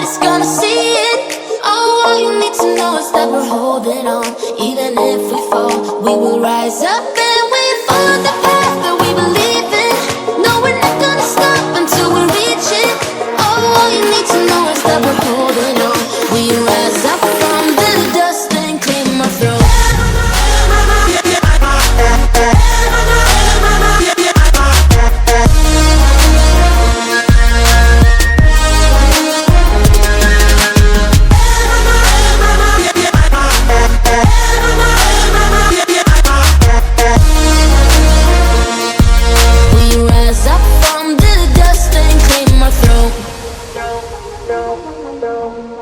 everybody's gonna see it. Oh, all you need to know is that we're holding on. Even if we fall, we will rise up and we follow the path that we believe in. No, we're not gonna stop until we reach it. Oh, all you need to know is that we're holding on. We rise up from the dust and clean my throat.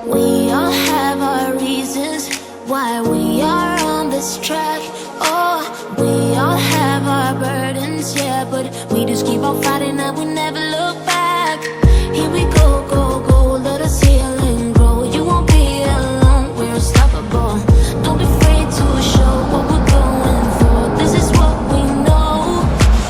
We all have our reasons why we are on this track. Oh, we all have our burdens, yeah, but we just keep on fighting and we never look back. Here we go, go, go, let us heal and grow. You won't be alone, we're unstoppable. Don't be afraid to show what we're going for. This is what we know.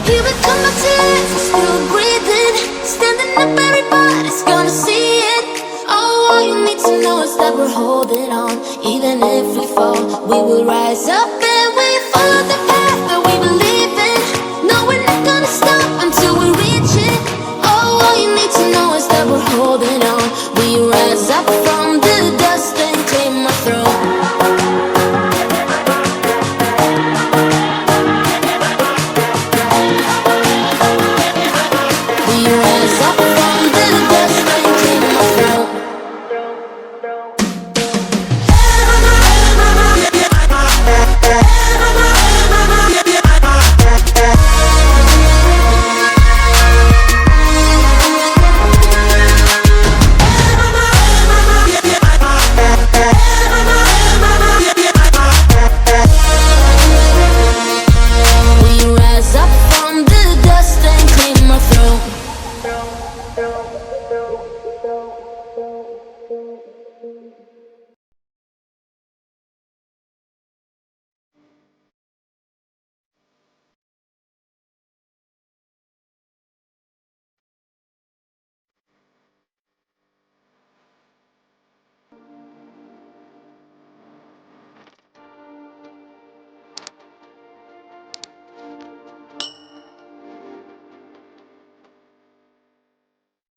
Here we come back to life, we're still breathing. Standing up, everybody's gonna see it. All you need to know is that we're holding on. Even if we fall, we will rise up and we follow the path that we believe in. No, we're not gonna stop until we reach it. Oh, all you need to know is that we're holding on. We rise up from